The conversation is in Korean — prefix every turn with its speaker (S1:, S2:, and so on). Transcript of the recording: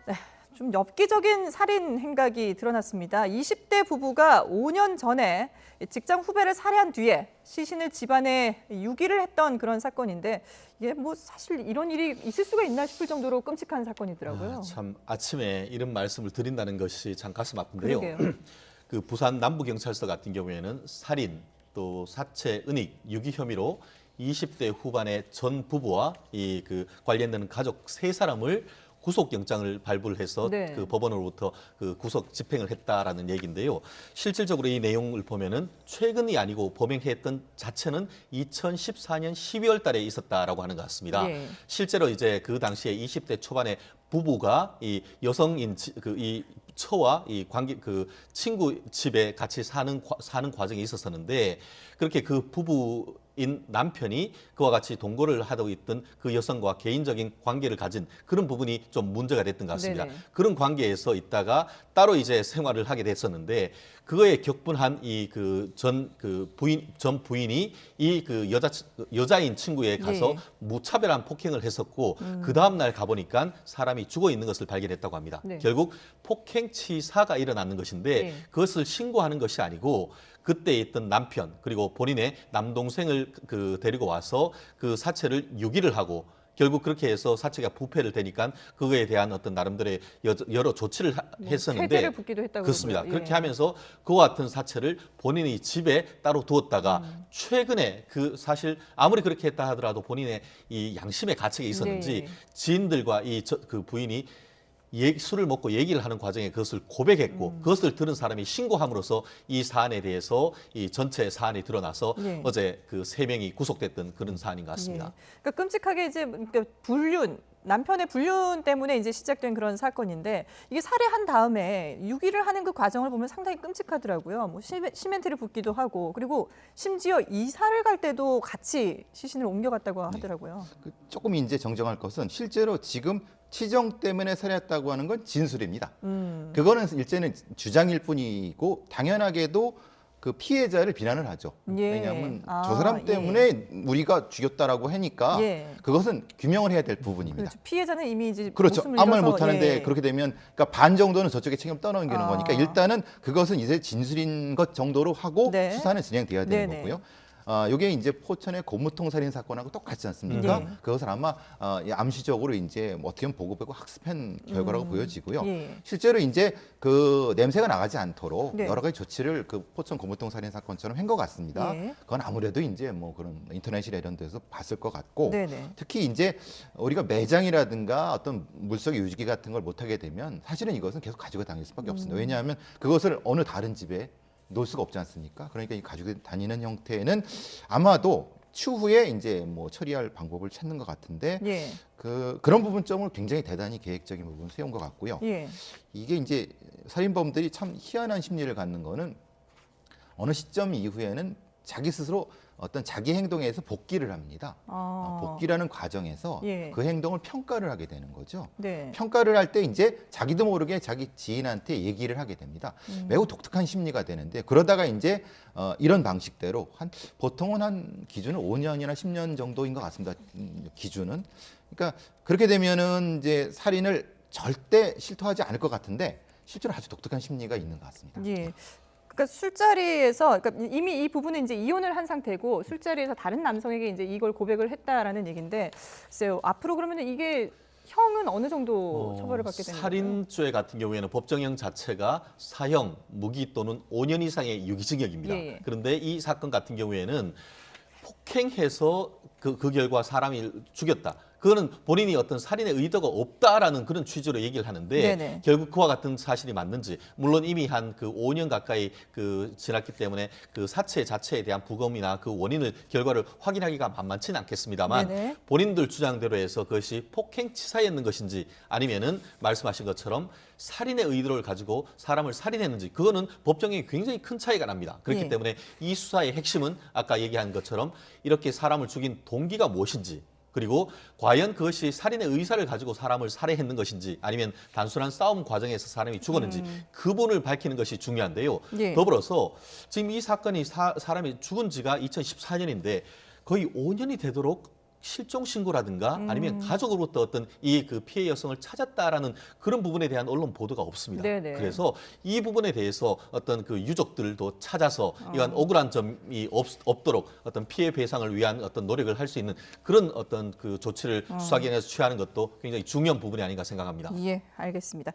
S1: 네, 좀 엽기적인 살인 행각이 드러났습니다. 20대 부부가 5년 전에 직장 후배를 살해한 뒤에 시신을 집안에 유기를 했던 그런 사건인데 이게 뭐 사실 이런 일이 있을 수가 있나 싶을 정도로 끔찍한 사건이더라고요.
S2: 참 아침에 이런 말씀을 드린다는 것이 참 가슴 아픈데요.
S1: 그러게요.
S2: 그 부산 남부경찰서 같은 경우에는 살인, 또 사체, 은닉, 유기 혐의로 20대 후반의 전 부부와 그 관련되는 가족 3사람을 구속영장을 발부를 해서
S1: 네.
S2: 그 법원으로부터 그 구속 집행을 했다라는 얘기인데요. 실질적으로 이 내용을 보면은 최근이 아니고 범행했던 자체는 2014년 12월 달에 있었다라고 하는 것 같습니다.
S1: 예.
S2: 실제로 이제 그 당시에 20대 초반의 부부가 이 여성인 이 처와 이 관계 그 친구 집에 같이 사는 과정이 있었었는데 그렇게 그 부부인 남편이 그와 같이 동거를 하고 있던 그 여성과 개인적인 관계를 가진 그런 부분이 좀 문제가 됐던 것 같습니다.
S1: 네네.
S2: 그런 관계에서 있다가 따로 이제 생활을 하게 됐었는데 그거에 격분한 이 전 부인이 이 그 여자인 친구에 가서
S1: 예.
S2: 무차별한 폭행을 했었고 그 다음 날 가보니까 사람이 죽어 있는 것을 발견했다고 합니다.
S1: 네.
S2: 결국 폭행치사가 일어나는 것인데
S1: 예.
S2: 그것을 신고하는 것이 아니고 그때 있던 남편 그리고 본인의 남동생을 데리고 와서 그 사체를 유기를 하고 결국 그렇게 해서 사체가 부패를 되니까 그거에 대한 어떤 나름대로의 여러 조치를 했었는데
S1: 세제를 붓기도 했다고
S2: 그렇습니다.
S1: 그러고요.
S2: 그렇게
S1: 예.
S2: 하면서 그와 같은 사체를 본인이 집에 따로 두었다가 최근에 그 사실 아무리 그렇게 했다 하더라도 본인의 이 양심의 가책이 있었는지
S1: 네.
S2: 지인들과 그 부인이 술을 먹고 얘기를 하는 과정에 그것을 고백했고 그것을 들은 사람이 신고함으로써 이 사안에 대해서 이 전체 사안이 드러나서
S1: 예.
S2: 어제 그 3명이 구속됐던 그런 사안인 것 같습니다.
S1: 예. 그러니까 끔찍하게 이제 그러니까 남편의 불륜 때문에 이제 시작된 그런 사건인데 이게 살해한 다음에 유기를 하는 그 과정을 보면 상당히 끔찍하더라고요. 뭐 시멘트를 붓기도 하고 그리고 심지어 이사를 갈 때도 같이 시신을 옮겨갔다고 하더라고요.
S3: 조금 이제 정정할 것은 실제로 지금 치정 때문에 살해했다고 하는 건 진술입니다. 그거는 일제는 주장일 뿐이고 당연하게도 그 피해자를 비난을 하죠.
S1: 예.
S3: 왜냐하면
S1: 아,
S3: 저 사람 때문에 우리가 죽였다라고 하니까
S1: 예.
S3: 그것은 규명을 해야 될 부분입니다.
S1: 그렇죠. 피해자는 이미 이제
S3: 그렇죠.
S1: 목숨을
S3: 아무 말
S1: 잃어서,
S3: 못하는데
S1: 예.
S3: 그렇게 되면 그러니까 반 정도는 저쪽에 책임을 떠넘기는
S1: 아.
S3: 거니까 일단은 그것은 이제 진술인 것 정도로 하고
S1: 네.
S3: 수사는 진행돼야 되는
S1: 네네.
S3: 거고요. 이게 이제 포천의 고무통 살인 사건하고 똑같지 않습니까?
S1: 네.
S3: 그것을 아마 암시적으로 이제 뭐 어떻게 보면 보고하고 학습한 결과라고 보여지고요.
S1: 예.
S3: 실제로 이제 그 냄새가 나가지 않도록
S1: 네.
S3: 여러 가지 조치를 그 포천 고무통 살인 사건처럼 한 것 같습니다.
S1: 예.
S3: 그건 아무래도 이제 뭐 그런 인터넷이나 이런 데서 봤을 것 같고
S1: 네네.
S3: 특히 이제 우리가 매장이라든가 어떤 물속의 유지기 같은 걸 못하게 되면 사실은 이것은 계속 가지고 다닐 수밖에 없습니다. 왜냐하면 그것을 어느 다른 집에 놓을 수가 없지 않습니까? 그러니까 이 가지고 다니는 형태는 아마도 추후에 이제 뭐 처리할 방법을 찾는 것 같은데
S1: 예.
S3: 그런 부분점을 굉장히 대단히 계획적인 부분을 세운 것 같고요.
S1: 예.
S3: 이게 이제 살인범들이 참 희한한 심리를 갖는 거는 어느 시점 이후에는 자기 스스로 어떤 자기 행동에서 복귀를 합니다. 복귀라는 과정에서
S1: 예.
S3: 그 행동을 평가를 하게 되는 거죠.
S1: 네.
S3: 평가를 할 때 이제 자기도 모르게 자기 지인한테 얘기를 하게 됩니다. 매우 독특한 심리가 되는데 그러다가 이제 이런 방식대로 보통은 한 기준은 5년이나 10년 정도인 것 같습니다. 기준은. 그러니까 그렇게 되면은 이제 살인을 절대 실토하지 않을 것 같은데 실제로 아주 독특한 심리가 있는 것 같습니다.
S1: 예. 그러니까 술자리에서 그러니까 이미 이 부부는 이제 이혼을 한 상태고 술자리에서 다른 남성에게 이제 이걸 고백을 했다라는 얘기인데 글쎄요. 앞으로 그러면 이게 형은 어느 정도 처벌을 받게 되는 거예요?
S2: 살인죄 같은 경우에는 법정형 자체가 사형, 무기 또는 5년 이상의 유기징역입니다.
S1: 예.
S2: 그런데 이 사건 같은 경우에는 폭행해서 그 결과 사람이 죽였다. 그거는 본인이 어떤 살인의 의도가 없다라는 그런 취지로 얘기를 하는데
S1: 네네.
S2: 결국 그와 같은 사실이 맞는지 물론 이미 한 그 5년 가까이 지났기 때문에 그 사체 자체에 대한 부검이나 그 원인을 결과를 확인하기가 만만치는 않겠습니다만
S1: 네네.
S2: 본인들 주장대로 해서 그것이 폭행치사였는 것인지 아니면은 말씀하신 것처럼 살인의 의도를 가지고 사람을 살인했는지 그거는 법정에 굉장히 큰 차이가 납니다. 그렇기
S1: 예.
S2: 때문에 이 수사의 핵심은 아까 얘기한 것처럼 이렇게 사람을 죽인 동기가 무엇인지 그리고 과연 그것이 살인의 의사를 가지고 사람을 살해했는 것인지 아니면 단순한 싸움 과정에서 사람이 죽었는지 그분을 밝히는 것이 중요한데요.
S1: 예.
S2: 더불어서 지금 이 사건이 사람이 죽은 지가 2014년인데 거의 5년이 되도록 실종 신고라든가 아니면 가족으로부터 어떤 이 그 피해 여성을 찾았다라는 그런 부분에 대한 언론 보도가 없습니다.
S1: 네네.
S2: 그래서 이 부분에 대해서 어떤 그 유족들도 찾아서 이런 억울한 점이 없도록 어떤 피해 배상을 위한 어떤 노력을 할 수 있는 그런 어떤 그 조치를 수사기관에서 취하는 것도 굉장히 중요한 부분이 아닌가 생각합니다.
S1: 예, 알겠습니다.